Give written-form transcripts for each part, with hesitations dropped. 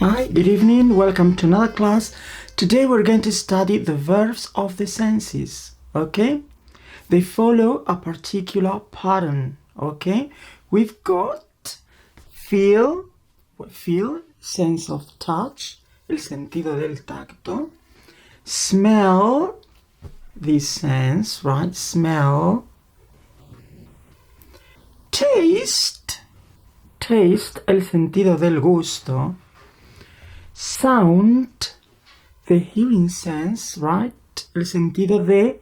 Hi, good evening. Welcome to another class. Today we're going to study the verbs of the senses, okay? They follow a particular pattern, okay? We've got feel, sense of touch, el sentido del tacto. Smell, this sense, right? Smell. Taste, el sentido del gusto. Sound, the hearing sense, right? El sentido de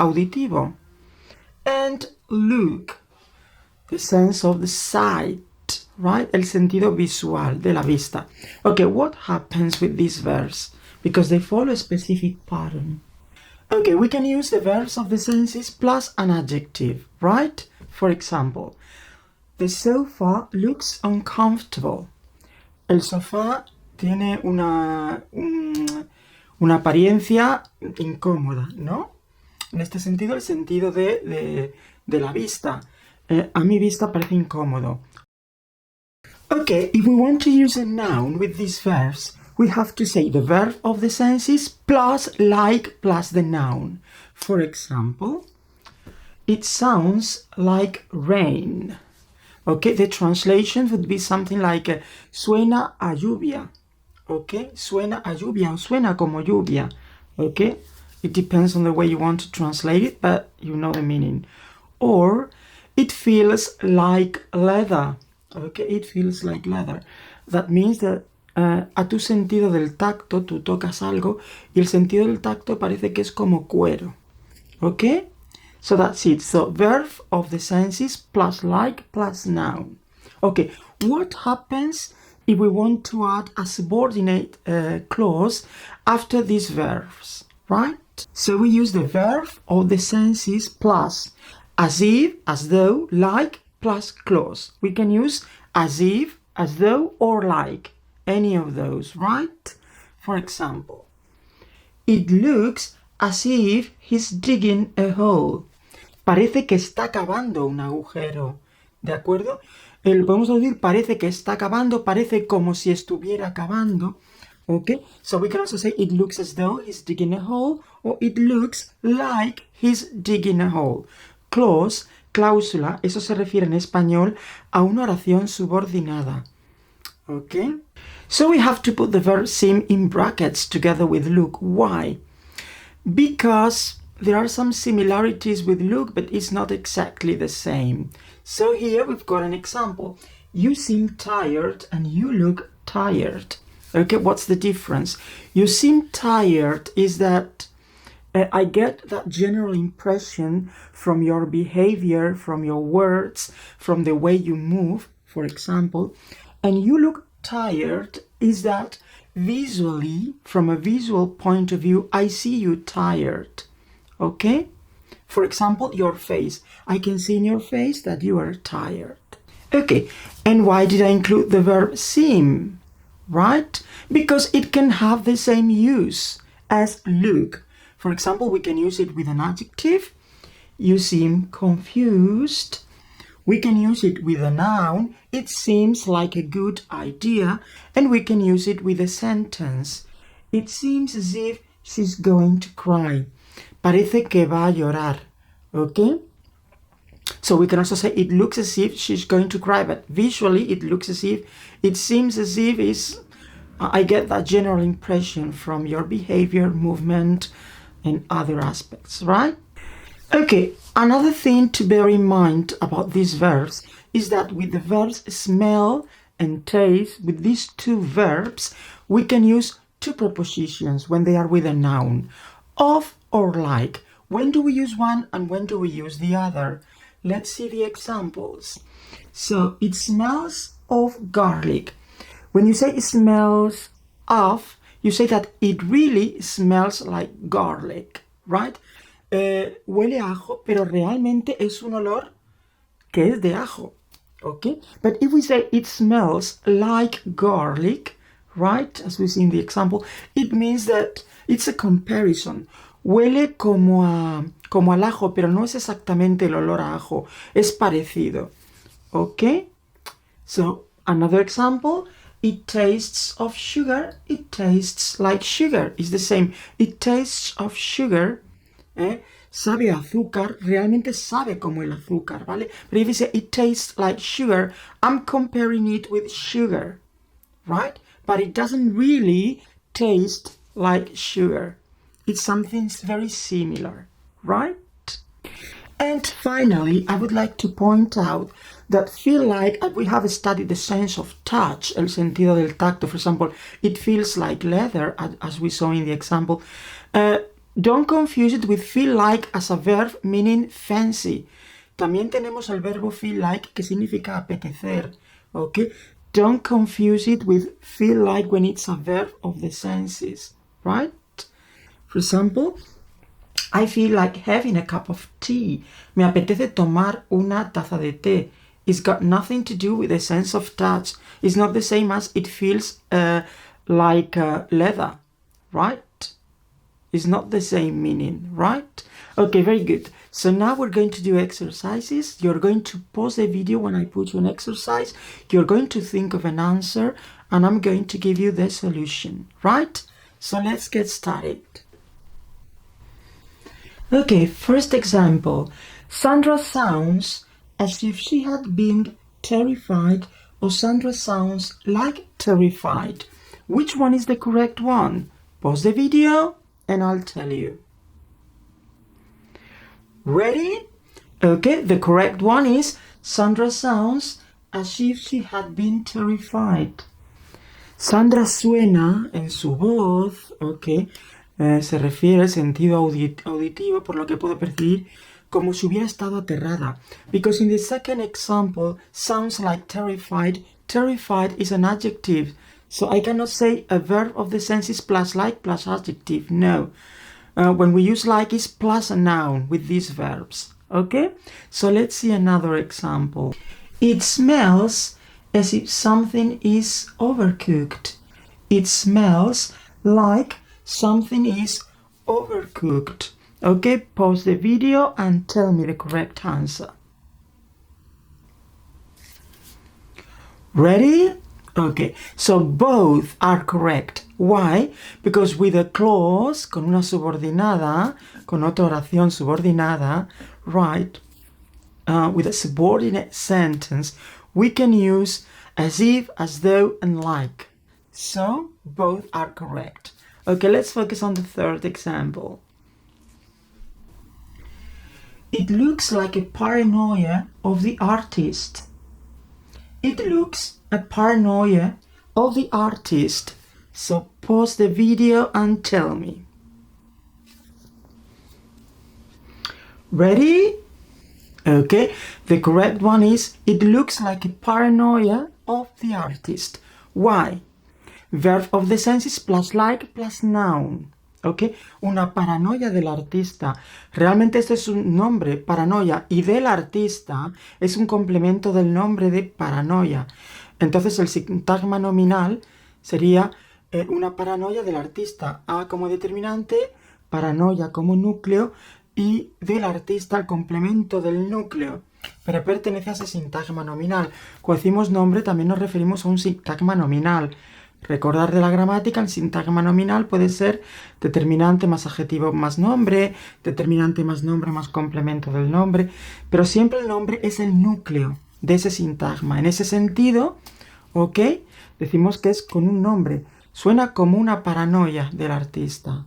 auditivo. And look, the sense of the sight, right? El sentido visual, de la vista. Okay, what happens with these verbs? Because they follow a specific pattern. Okay, we can use the verbs of the senses plus an adjective, right? For example, the sofa looks uncomfortable. El sofá tiene una apariencia incómoda, ¿no? En este sentido, el sentido de la vista. A mi vista parece incómodo. Okay, if we want to use a noun with these verbs, we have to say the verb of the senses plus like plus the noun. For example, it sounds like rain. Okay, the translation would be something like suena a lluvia. Okay, suena a lluvia o suena como lluvia. Okay, it depends on the way you want to translate it, but you know the meaning. Or it feels like leather. Okay, it feels like leather. That means that a tu sentido del tacto, tú tocas algo y el sentido del tacto parece que es como cuero. Okay? So that's it. So verb of the senses plus like plus noun. Okay, what happens if we want to add a subordinate clause after these verbs, right? So we use the verb of the senses plus as if, as though, like, plus clause. We can use as if, as though, or like. Any of those, right? For example, it looks as if he's digging a hole. Parece que está cavando un agujero. ¿De acuerdo? Podemos decir parece que está cavando, parece como si estuviera cavando. Okay? So we can also say it looks as though he's digging a hole, or it looks like he's digging a hole. Clause, cláusula, eso se refiere en español a una oración subordinada. Okay? So we have to put the verb seem in brackets together with look. Why? Because there are some similarities with look, but it's not exactly the same. So here we've got an example. You seem tired and you look tired. Okay, what's the difference? You seem tired is that I get that general impression from your behavior, from your words, from the way you move, for example. And you look tired is that visually, from a visual point of view, I see you tired. Okay? For example, your face. I can see in your face that you are tired. Okay, and why did I include the verb seem? Right? Because it can have the same use as look. For example, we can use it with an adjective. You seem confused. We can use it with a noun. It seems like a good idea. And we can use it with a sentence. It seems as if she's going to cry. Parece que va a llorar. Okay? So we can also say it looks as if she's going to cry, but visually it looks as if, it seems as if I get that general impression from your behavior, movement, and other aspects, right? Okay, another thing to bear in mind about these verbs is that with the verbs smell and taste, with these two verbs, we can use two prepositions when they are with a noun. Of or like. When do we use one and when do we use the other? Let's see the examples. So, it smells of garlic. When you say it smells of, you say that it really smells like garlic, right? Huele a ajo, pero realmente es un olor que es de ajo, okay? But if we say it smells like garlic, right, as we see in the example, it means that it's a comparison. Huele como al ajo, pero no es exactamente el olor a ajo, es parecido, okay? So, another example, it tastes of sugar, it tastes like sugar. It's the same. It tastes of sugar. Sabe a azúcar, realmente sabe como el azúcar, ¿vale? Pero if you say it tastes like sugar, I'm comparing it with sugar, right? But it doesn't really taste like sugar. It's something very similar, right? And finally, I would like to point out that feel like, we have studied the sense of touch, el sentido del tacto. For example, it feels like leather, as we saw in the example. Don't confuse it with feel like as a verb meaning fancy. También tenemos el verbo feel like, que significa apetecer, okay? Don't confuse it with feel like when it's a verb of the senses, right? For example, I feel like having a cup of tea. Me apetece tomar una taza de té. It's got nothing to do with the sense of touch. It's not the same as it feels like leather, right? It's not the same meaning, right? Okay, very good. So now we're going to do exercises. You're going to pause the video when I put you an exercise. You're going to think of an answer, and I'm going to give you the solution, right? So let's get started. Okay, first example. Sandra sounds as if she had been terrified, or Sandra sounds like terrified. Which one is the correct one? Pause the video and I'll tell you. Ready? Okay, the correct one is Sandra sounds as if she had been terrified. Sandra suena en su voz, okay, se refiere al sentido auditivo, por lo que puedo percibir, como si hubiera estado aterrada. Because in the second example, sounds like terrified. Terrified is an adjective. So I cannot say a verb of the senses plus like plus adjective. No. When we use like, it's plus a noun with these verbs. Okay? So let's see another example. It smells as if something is overcooked. It smells like something is overcooked. Okay? Pause the video and tell me the correct answer. Ready? Okay, so both are correct. Why? Because with a clause, con una subordinada, con otra oración subordinada, right, with a subordinate sentence, we can use as if, as though, and like. So, both are correct. Okay, let's focus on the third example. It looks like a paranoia of the artist. It looks a paranoia of the artist. So pause the video and tell me. Ready? Okay, the correct one is it looks like a paranoia of the artist. Why? Verb of the senses plus like plus noun. Okay, una paranoia del artista. Realmente este es un nombre, paranoia, y del artista es un complemento del nombre de paranoia. Entonces el sintagma nominal sería una paranoia del artista. A como determinante, paranoia como núcleo y del artista el complemento del núcleo. Pero pertenece a ese sintagma nominal. Cuando decimos nombre también nos referimos a un sintagma nominal. Recordar de la gramática, el sintagma nominal puede ser determinante más adjetivo más nombre, determinante más nombre más complemento del nombre, pero siempre el nombre es el núcleo de ese sintagma. En ese sentido, ¿ok? Decimos que es con un nombre. Suena como una paranoia del artista.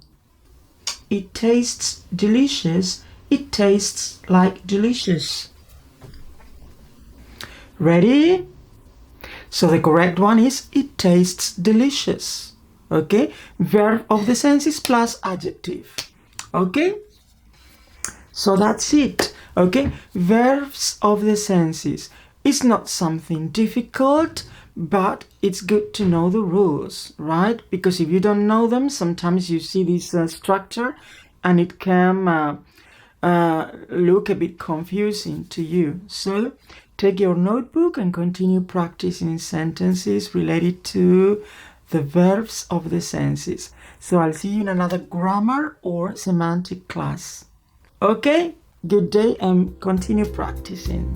It tastes delicious. It tastes like delicious. Ready? So the correct one is it tastes delicious. Okay? Verb of the senses plus adjective. Okay? So that's it. Okay? Verbs of the senses. It's not something difficult, but it's good to know the rules, right? Because if you don't know them, sometimes you see this structure and it can look a bit confusing to you. So take your notebook and continue practicing sentences related to the verbs of the senses. So I'll see you in another grammar or semantic class. Okay? Good day and continue practicing.